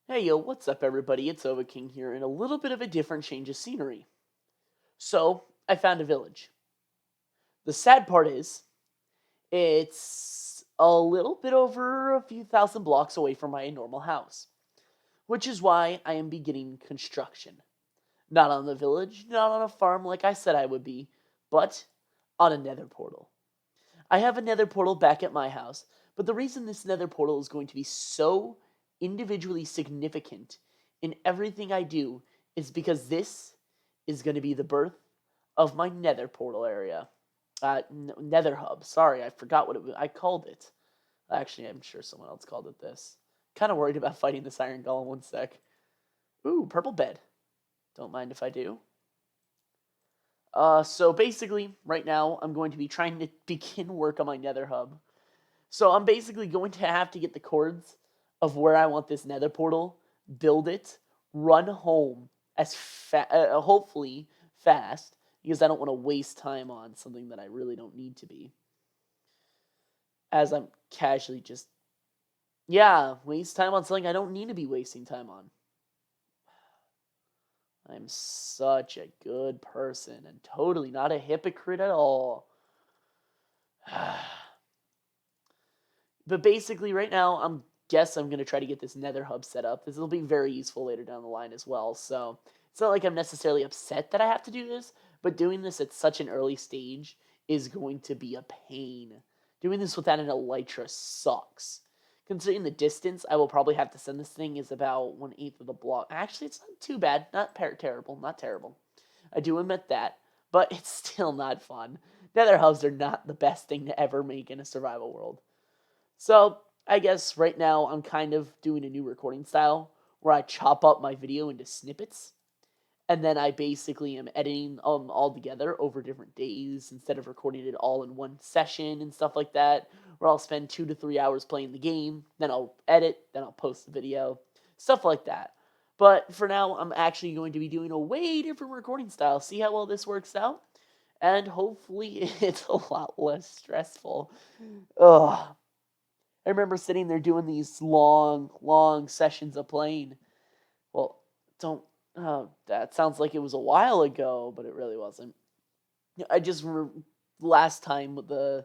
Hey yo, what's up everybody? It's King here in a little bit of a different change of scenery. So, I found a village. The sad part is, it's a little bit over a few thousand blocks away from my normal house, which is why I am beginning construction. Not on the village, not on a farm like I said I would be, but on a nether portal. I have a nether portal back at my house, but the reason this nether portal is going to be so individually significant in everything I do is because this is going to be the birth of my nether portal area. Nether hub. Sorry, I forgot what I called it. Actually, I'm sure someone else called it this. Kind of worried about fighting this iron golem. One sec. Ooh, purple bed. Don't mind if I do. So basically, right now, I'm going to be trying to begin work on my nether hub. So I'm basically going to have to get the coords of where I want this nether portal, build it, run home as hopefully fast, because I don't want to waste time on something that I really don't need to be. As I'm casually just, yeah, waste time on something I don't need to be wasting time on. I'm such a good person and totally not a hypocrite at all. But basically, right now, I'm going to try to get this Nether hub set up. This will be very useful later down the line as well. So it's not like I'm necessarily upset that I have to do this, but doing this at such an early stage is going to be a pain. Doing this without an elytra sucks. Considering the distance I will probably have to send this thing is about 1/8 of the block. Actually, it's not too bad. Not terrible. Not terrible. I do admit that, but it's still not fun. Nether hubs are not the best thing to ever make in a survival world. So I guess right now I'm kind of doing a new recording style where I chop up my video into snippets, and then I basically am editing them all together over different days instead of recording it all in one session and stuff like that. Where I'll spend 2 to 3 hours playing the game, then I'll edit, then I'll post the video, stuff like that. But for now, I'm actually going to be doing a way different recording style. See how well this works out, and hopefully it's a lot less stressful. Ugh. I remember sitting there doing these long sessions of playing. Well, don't. Oh, that sounds like it was a while ago, but it really wasn't. I just remember last time with the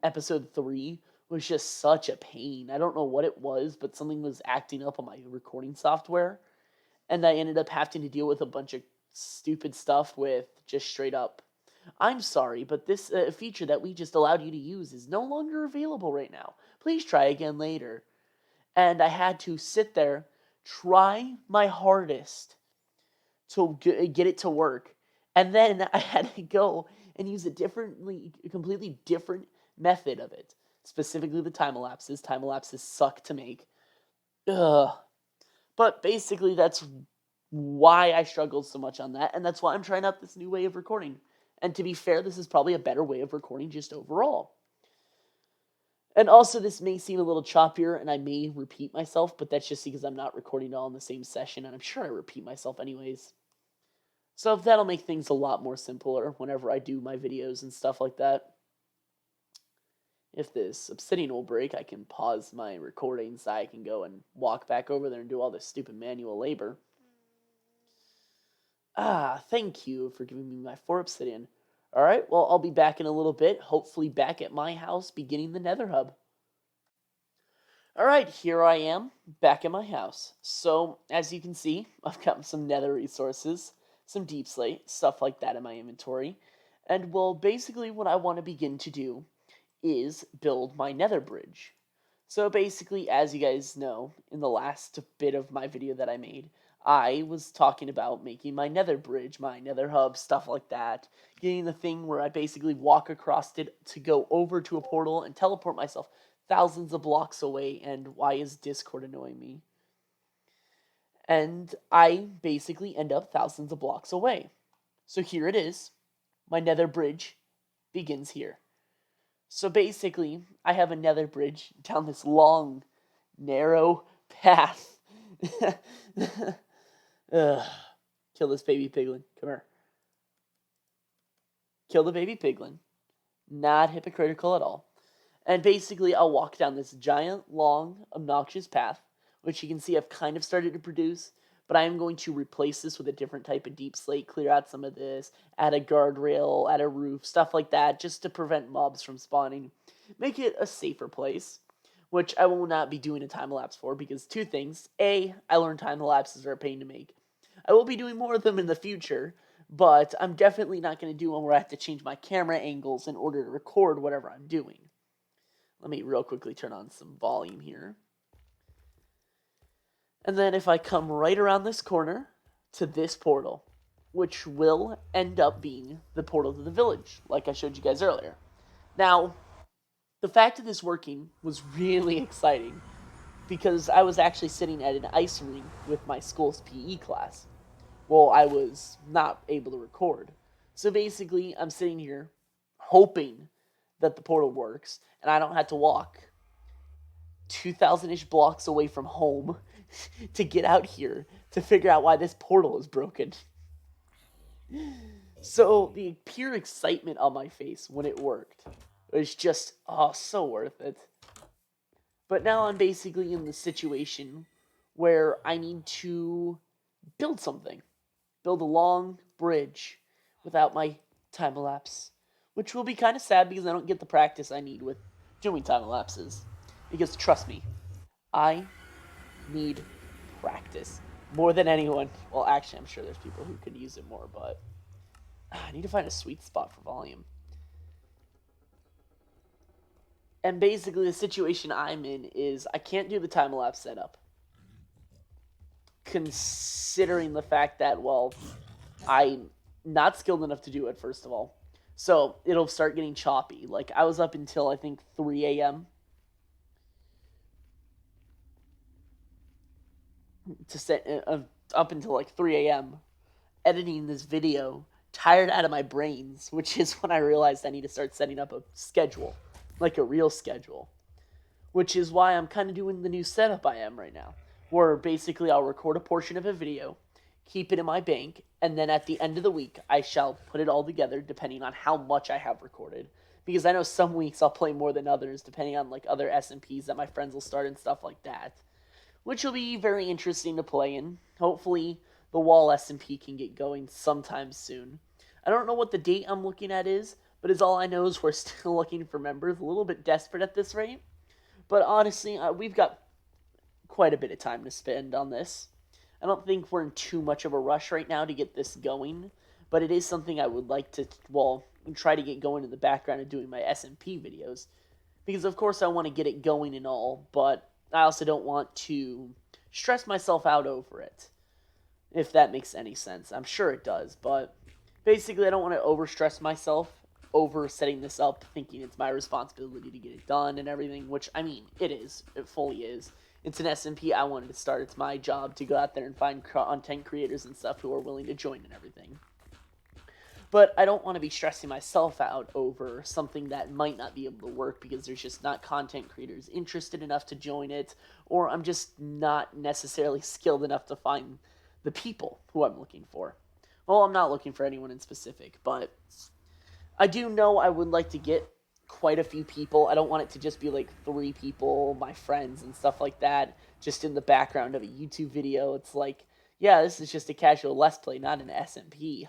episode 3 was just such a pain. I don't know what it was, but something was acting up on my recording software, and I ended up having to deal with a bunch of stupid stuff with just straight up. I'm sorry, but this feature that we just allowed you to use is no longer available right now. Please try again later. And I had to sit there, try my hardest to get it to work, and then I had to go and use a completely different method of it. Specifically, the time elapses. Time elapses suck to make. Ugh. But basically, that's why I struggled so much on that, and that's why I'm trying out this new way of recording. And to be fair, this is probably a better way of recording just overall. And also, this may seem a little choppier, and I may repeat myself, but that's just because I'm not recording it all in the same session, and I'm sure I repeat myself anyways. So that'll make things a lot more simpler whenever I do my videos and stuff like that. If this obsidian will break, I can pause my recording so I can go and walk back over there and do all this stupid manual labor. Thank you for giving me my 4 obsidian. Alright, well, I'll be back in a little bit, hopefully back at my house beginning the nether hub. Alright, here I am, back at my house. So, as you can see, I've got some nether resources, some deep slate, stuff like that in my inventory. And, well, basically what I want to begin to do is build my nether bridge. So basically, as you guys know, in the last bit of my video that I made, I was talking about making my nether bridge, my nether hub, stuff like that. Getting the thing where I basically walk across it to go over to a portal and teleport myself thousands of blocks away. And why is Discord annoying me? And I basically end up thousands of blocks away. So here it is. My nether bridge begins here. So basically, I have a nether bridge down this long, narrow path. Kill this baby piglin. Come here. Kill the baby piglin. Not hypocritical at all. And basically, I'll walk down this giant, long, obnoxious path which you can see I've kind of started to produce. But I am going to replace this with a different type of deep slate, clear out some of this, add a guardrail, add a roof, stuff like that, just to prevent mobs from spawning. Make it a safer place, which I will not be doing a time lapse for because two things. A, I learned time lapses are a pain to make. I will be doing more of them in the future, but I'm definitely not going to do one where I have to change my camera angles in order to record whatever I'm doing. Let me real quickly turn on some volume here. And then if I come right around this corner to this portal, which will end up being the portal to the village, like I showed you guys earlier. Now, the fact of this working was really exciting because I was actually sitting at an ice rink with my school's PE class. Well, I was not able to record. So basically, I'm sitting here hoping that the portal works and I don't have to walk 2,000-ish blocks away from home to get out here to figure out why this portal is broken. So the pure excitement on my face when it worked was just, so worth it. But now I'm basically in the situation where I need to build something. Build a long bridge without my time lapse, which will be kind of sad because I don't get the practice I need with doing time lapses. Because trust me, I need practice more than anyone. Well, actually, I'm sure there's people who could use it more, but I need to find a sweet spot for volume. And basically, the situation I'm in is I can't do the time lapse setup, considering the fact that, well, I'm not skilled enough to do it, first of all. So it'll start getting choppy. Like, I was up until, I think, 3 a.m. to set up until like 3 a.m. editing this video, tired out of my brains, which is when I realized I need to start setting up a schedule, like a real schedule, which is why I'm kind of doing the new setup I am right now, where basically I'll record a portion of a video, keep it in my bank, and then at the end of the week, I shall put it all together depending on how much I have recorded. Because I know some weeks I'll play more than others, depending on like other SMPs that my friends will start and stuff like that, which will be very interesting to play in. Hopefully, the Wall SMP can get going sometime soon. I don't know what the date I'm looking at is, but as all I know is we're still looking for members, a little bit desperate at this rate. But honestly, we've got quite a bit of time to spend on this. I don't think we're in too much of a rush right now to get this going, but it is something I would like to, well, try to get going in the background of doing my SMP videos. Because of course I want to get it going and all, but I also don't want to stress myself out over it, if that makes any sense. I'm sure it does, but basically I don't want to overstress myself over setting this up, thinking it's my responsibility to get it done and everything, which, I mean, it is. It fully is. It's an SMP I wanted to start. It's my job to go out there and find content creators and stuff who are willing to join and everything. But I don't want to be stressing myself out over something that might not be able to work because there's just not content creators interested enough to join it, or I'm just not necessarily skilled enough to find the people who I'm looking for. Well, I'm not looking for anyone in specific, but I do know I would like to get quite a few people. I don't want it to just be like 3 people, my friends and stuff like that, just in the background of a YouTube video. It's like, yeah, this is just a casual Let's Play, not an SMP,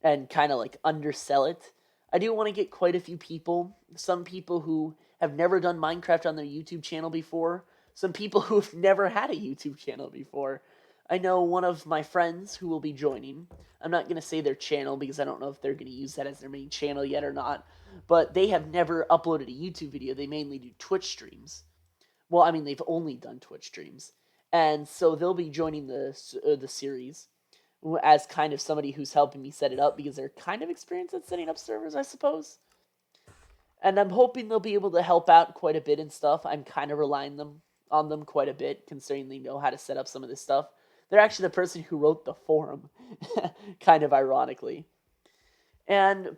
and kind of like undersell it. I do want to get quite a few people. Some people who have never done Minecraft on their YouTube channel before. Some people who have never had a YouTube channel before. I know one of my friends who will be joining. I'm not going to say their channel because I don't know if they're going to use that as their main channel yet or not. But they have never uploaded a YouTube video. They mainly do Twitch streams. Well, I mean, they've only done Twitch streams. And so they'll be joining the series as kind of somebody who's helping me set it up because they're kind of experienced at setting up servers, I suppose. And I'm hoping they'll be able to help out quite a bit and stuff. I'm kind of relying on them quite a bit, considering they know how to set up some of this stuff. They're actually the person who wrote the forum, kind of ironically. And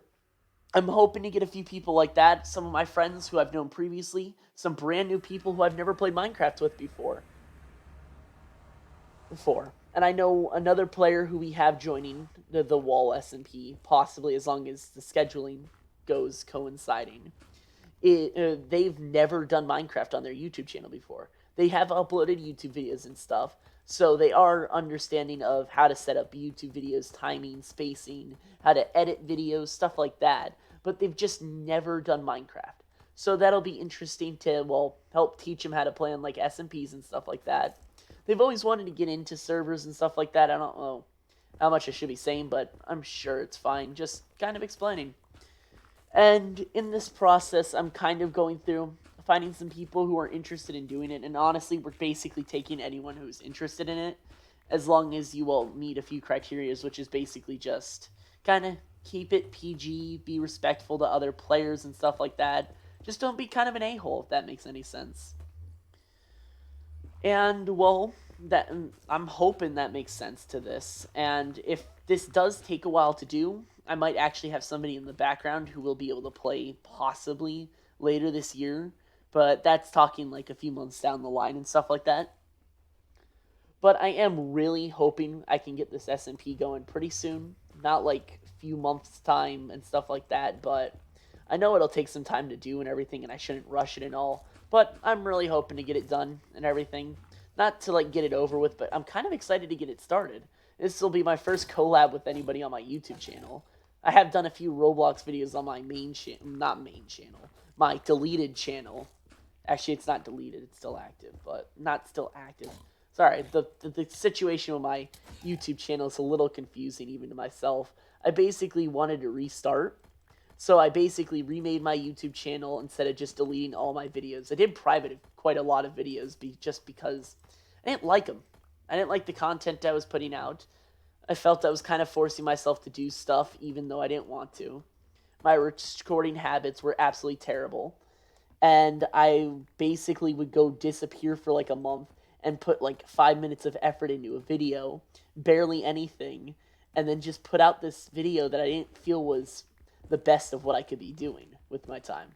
I'm hoping to get a few people like that, some of my friends who I've known previously, some brand new people who I've never played Minecraft with before. And I know another player who we have joining the Wall SMP, possibly as long as the scheduling goes coinciding. They've never done Minecraft on their YouTube channel before. they have uploaded YouTube videos and stuff. So they are understanding of how to set up YouTube videos, timing, spacing, how to edit videos, stuff like that. But they've just never done Minecraft. So that'll be interesting to, well, help teach them how to play on like SMPs and stuff like that. They've always wanted to get into servers and stuff like that. I don't know how much I should be saying, but I'm sure it's fine. Just kind of explaining. And in this process, I'm kind of going through finding some people who are interested in doing it. And honestly, we're basically taking anyone who's interested in it, as long as you will meet a few criteria, which is basically just kind of keep it PG, be respectful to other players and stuff like that. Just don't be kind of an a-hole, if that makes any sense. And well, that I'm hoping that makes sense to this. And if this does take a while to do, I might actually have somebody in the background who will be able to play possibly later this year. But that's talking like a few months down the line and stuff like that. But I am really hoping I can get this SMP going pretty soon. Not like a few months' time and stuff like that, but I know it'll take some time to do and everything, and I shouldn't rush it and all. But I'm really hoping to get it done and everything. Not to like get it over with, but I'm kind of excited to get it started. This will be my first collab with anybody on my YouTube channel. I have done a few Roblox videos on my my deleted channel. Actually, it's not deleted, it's still active, but not still active. Sorry, the situation with my YouTube channel is a little confusing even to myself. I basically wanted to restart, so I basically remade my YouTube channel instead of just deleting all my videos. I did private quite a lot of videos just because I didn't like them. I didn't like the content I was putting out. I felt I was kind of forcing myself to do stuff even though I didn't want to. My recording habits were absolutely terrible. And I basically would go disappear for like a month and put like 5 minutes of effort into a video, barely anything, and then just put out this video that I didn't feel was the best of what I could be doing with my time.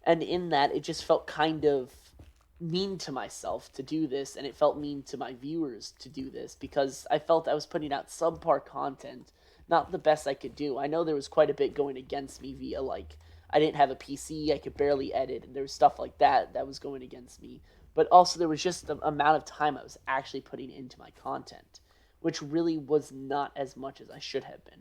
And in that, it just felt kind of mean to myself to do this, and it felt mean to my viewers to do this because I felt I was putting out subpar content, not the best I could do. I know there was quite a bit going against me via like I didn't have a PC, I could barely edit, and there was stuff like that that was going against me. But also there was just the amount of time I was actually putting into my content, which really was not as much as I should have been.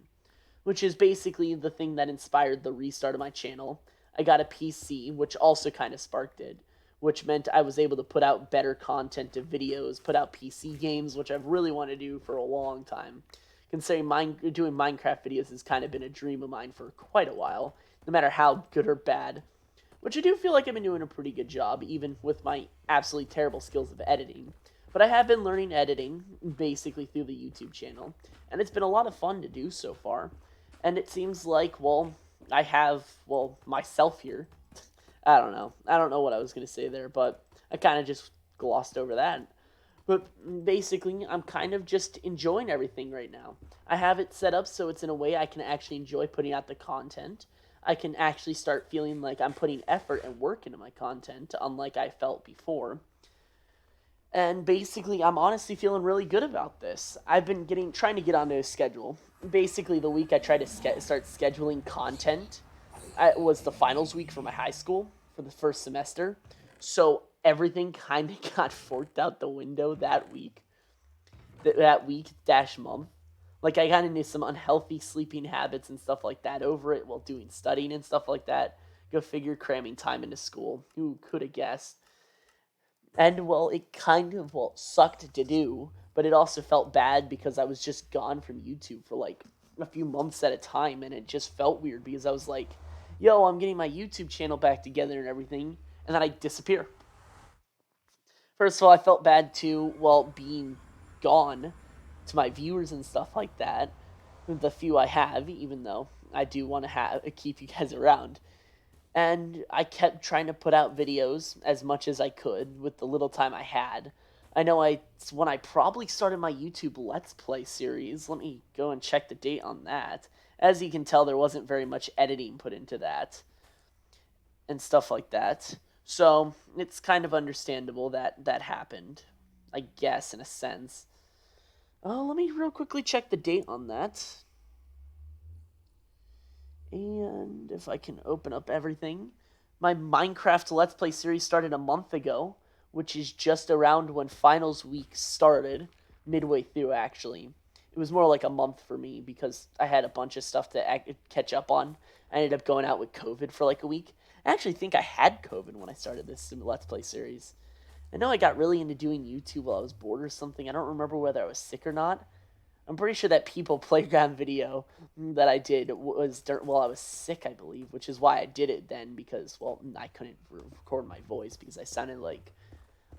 Which is basically the thing that inspired the restart of my channel. I got a PC, which also kind of sparked it, which meant I was able to put out better content of videos, put out PC games, which I've really wanted to do for a long time. Considering doing Minecraft videos has kind of been a dream of mine for quite a while, no matter how good or bad. Which I do feel like I've been doing a pretty good job, even with my absolutely terrible skills of editing. But I have been learning editing, basically through the YouTube channel, and it's been a lot of fun to do so far. And it seems like, well, I have, well, myself here. I don't know. I don't know what I was going to say there, but I kind of just glossed over that. But basically, I'm kind of just enjoying everything right now. I have it set up so it's in a way I can actually enjoy putting out the content. I can actually start feeling like I'm putting effort and work into my content, unlike I felt before. And basically, I'm honestly feeling really good about this. I've been trying to get onto a schedule. Basically, the week I tried to start scheduling content, it was the finals week for my high school for the first semester. So everything kind of got forked out the window that week. That week dash month. Like, I got into some unhealthy sleeping habits and stuff like that over it while doing studying and stuff like that. Go figure, cramming time into school. Who could have guessed? And, well, it kind of, well, sucked to do, but it also felt bad because I was just gone from YouTube for, like, a few months at a time, and it just felt weird because I was like, yo, I'm getting my YouTube channel back together and everything, and then I disappear. First of all, I felt bad, too, well, being gone to my viewers and stuff like that, the few I have, even though I do want to keep you guys around. And I kept trying to put out videos as much as I could with the little time I had. I know when I probably started my YouTube Let's Play series. Let me go and check the date on that. As you can tell, there wasn't very much editing put into that and stuff like that. So it's kind of understandable that that happened, I guess, in a sense. Let me real quickly check the date on that. And if I can open up everything. My Minecraft Let's Play series started a month ago, which is just around when finals week started, midway through actually. It was more like a month for me because I had a bunch of stuff to catch up on. I ended up going out with COVID for like a week. I actually think I had COVID when I started this Let's Play series. I know I got really into doing YouTube while I was bored or something. I don't remember whether I was sick or not. I'm pretty sure that People Playground video that I did was while I was sick, I believe, which is why I did it then because, well, I couldn't record my voice because I sounded like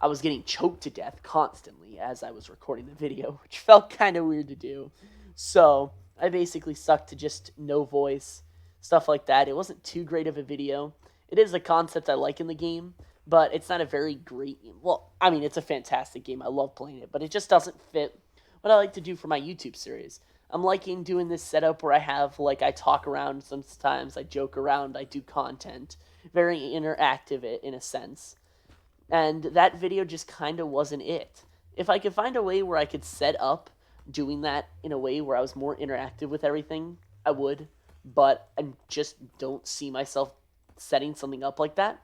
I was getting choked to death constantly as I was recording the video, which felt kind of weird to do. So I basically stuck to just no voice, stuff like that. It wasn't too great of a video. It is a concept I like in the game, but it's not a very great, well, I mean, it's a fantastic game. I love playing it, but it just doesn't fit what I like to do for my YouTube series. I'm liking doing this setup where I have, like, I talk around sometimes, I joke around, I do content. Very interactive in a sense. And that video just kind of wasn't it. If I could find a way where I could set up doing that in a way where I was more interactive with everything, I would. But I just don't see myself setting something up like that.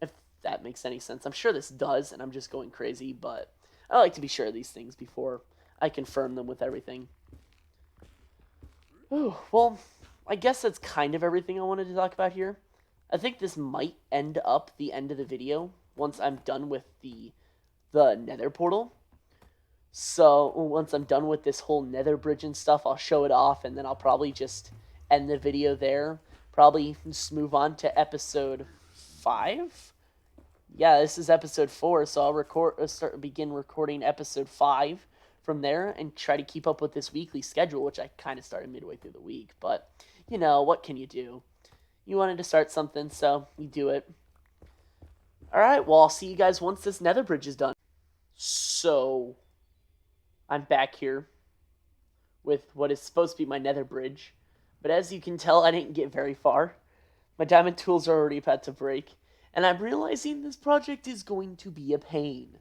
If that makes any sense. I'm sure this does, and I'm just going crazy, but I like to be sure of these things before I confirm them with everything. Ooh, well, I guess that's kind of everything I wanted to talk about here. I think this might end up the end of the video once I'm done with the Nether portal. So once I'm done with this whole Nether bridge and stuff, I'll show it off, and then I'll probably just end the video there. Probably just move on to episode 5. Yeah, this is episode 4, so I'll begin recording episode 5 from there and try to keep up with this weekly schedule, which I kind of started midway through the week. But, you know, what can you do? You wanted to start something, so you do it. Alright, well, I'll see you guys once this Nether bridge is done. So, I'm back here with what is supposed to be my Nether bridge. But as you can tell, I didn't get very far. My diamond tools are already about to break. And I'm realizing this project is going to be a pain.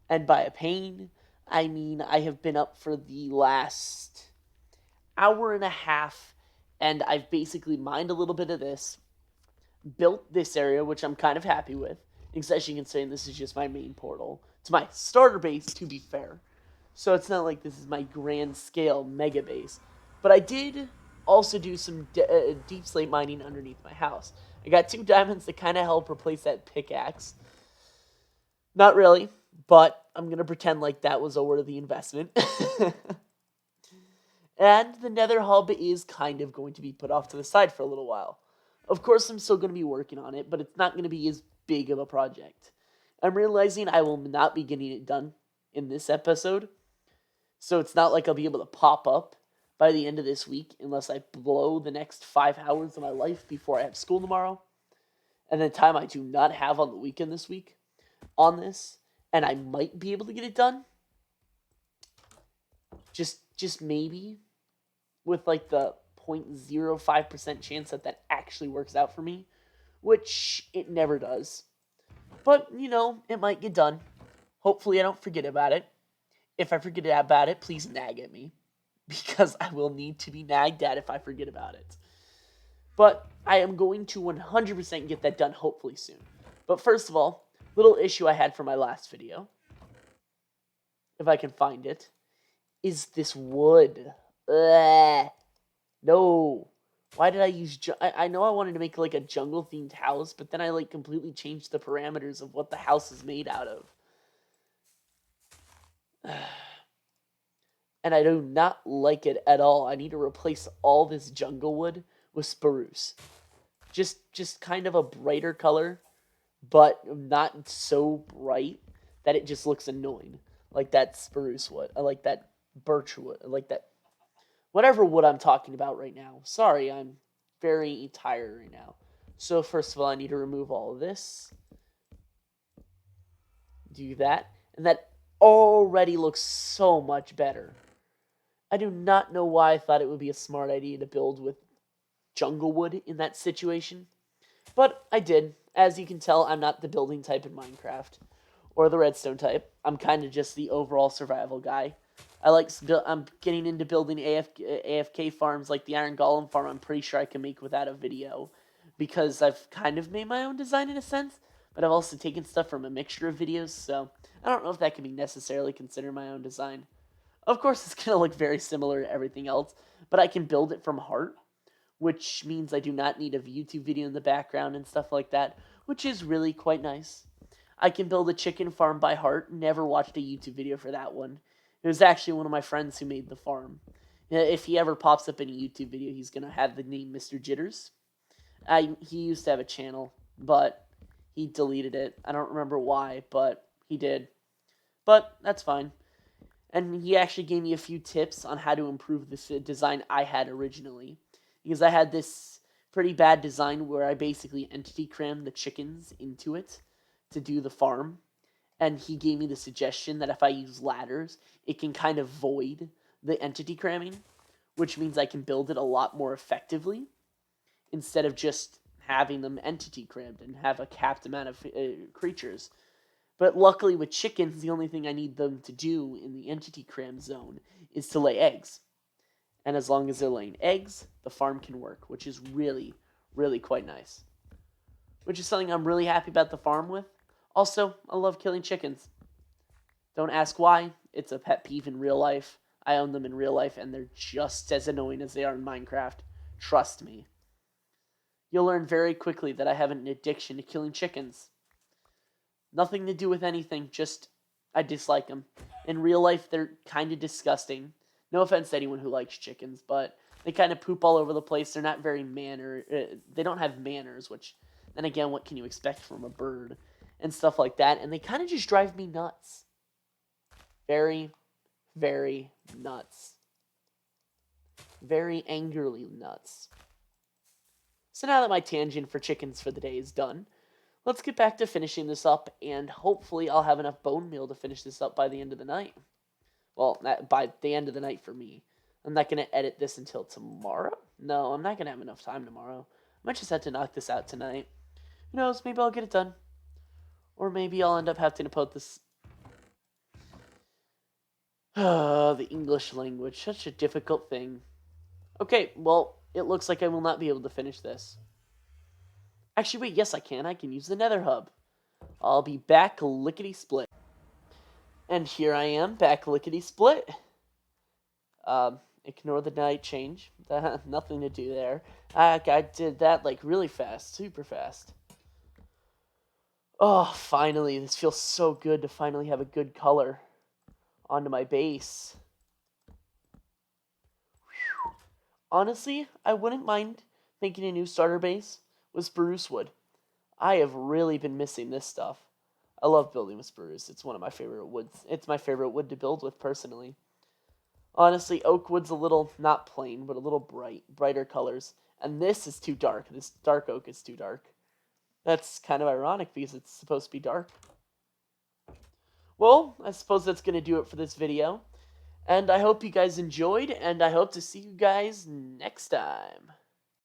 And by a pain, I mean I have been up for the last hour and a half, and I've basically mined a little bit of this, built this area, which I'm kind of happy with, especially considering this is just my main portal. It's my starter base, to be fair. So it's not like this is my grand scale mega base. But I did also do some deep slate mining underneath my house. I got 2 diamonds to kind of help replace that pickaxe. Not really, but I'm going to pretend like that was a worthy investment. And the Nether hub is kind of going to be put off to the side for a little while. Of course, I'm still going to be working on it, but it's not going to be as big of a project. I'm realizing I will not be getting it done in this episode, so it's not like I'll be able to pop up by the end of this week unless I blow the next 5 hours of my life before I have school tomorrow, and the time I do not have on the weekend this week on this, and I might be able to get it done. Just maybe, with like the 0.05% chance that actually works out for me, which it never does. But, you know, it might get done. Hopefully I don't forget about it. If I forget about it, please nag at me, because I will need to be nagged at if I forget about it. But I am going to 100% get that done hopefully soon. But first of all, little issue I had for my last video, if I can find it, is this wood. Ugh. No. Why did I use... I know I wanted to make like a jungle-themed house, but then I like completely changed the parameters of what the house is made out of. And I do not like it at all. I need to replace all this jungle wood with spruce. Just kind of a brighter color, but not so bright that it just looks annoying. Like that spruce wood. I like that birch wood. I like that... whatever wood I'm talking about right now. Sorry, I'm very tired right now. So first of all, I need to remove all of this. Do that. And that already looks so much better. I do not know why I thought it would be a smart idea to build with jungle wood in that situation. But I did. As you can tell, I'm not the building type in Minecraft. Or the redstone type. I'm kind of just the overall survival guy. I'm getting into building AFK farms like the Iron Golem farm. I'm pretty sure I can make without a video, because I've kind of made my own design in a sense, but I've also taken stuff from a mixture of videos, so I don't know if that can be necessarily considered my own design. Of course, it's going to look very similar to everything else, but I can build it from heart, which means I do not need a YouTube video in the background and stuff like that, which is really quite nice. I can build a chicken farm by heart. Never watched a YouTube video for that one. It was actually one of my friends who made the farm. If he ever pops up in a YouTube video, he's going to have the name Mr. Jitters. He used to have a channel, but he deleted it. I don't remember why, but he did. But that's fine. And he actually gave me a few tips on how to improve the design I had originally. Because I had this pretty bad design where I basically entity crammed the chickens into it to do the farm. And he gave me the suggestion that if I use ladders, it can kind of void the entity cramming, which means I can build it a lot more effectively instead of just having them entity crammed and have a capped amount of creatures. But luckily with chickens, the only thing I need them to do in the entity cram zone is to lay eggs. And as long as they're laying eggs, the farm can work, which is really, really quite nice. Which is something I'm really happy about the farm with. Also, I love killing chickens. Don't ask why. It's a pet peeve in real life. I own them in real life, and they're just as annoying as they are in Minecraft. Trust me. You'll learn very quickly that I have an addiction to killing chickens. Nothing to do with anything, just I dislike them. In real life, they're kind of disgusting. No offense to anyone who likes chickens, but they kind of poop all over the place. They're not very they don't have manners, which, then again, what can you expect from a bird? And stuff like that, and they kind of just drive me nuts. Very, very nuts. Very angrily nuts. So now that my tangent for chickens for the day is done, let's get back to finishing this up, and hopefully I'll have enough bone meal to finish this up by the end of the night. Well, by the end of the night for me. I'm not going to edit this until tomorrow. No, I'm not going to have enough time tomorrow. I might just have to knock this out tonight. Who knows, maybe I'll get it done. Or maybe I'll end up having to put this... the English language, such a difficult thing. Okay, well, it looks like I will not be able to finish this. Actually, wait, yes I can. I can use the Nether hub. I'll be back lickety-split. And here I am, back lickety-split. Ignore the night change. Nothing to do there. I did that, like, really fast. Super fast. Oh, finally. This feels so good to finally have a good color onto my base. Whew. Honestly, I wouldn't mind making a new starter base with spruce wood. I have really been missing this stuff. I love building with spruce. It's one of my favorite woods. It's my favorite wood to build with, personally. Honestly, oak wood's a little, not plain, but a little brighter colors. And this is too dark. This dark oak is too dark. That's kind of ironic because it's supposed to be dark. Well, I suppose that's going to do it for this video. And I hope you guys enjoyed, and I hope to see you guys next time.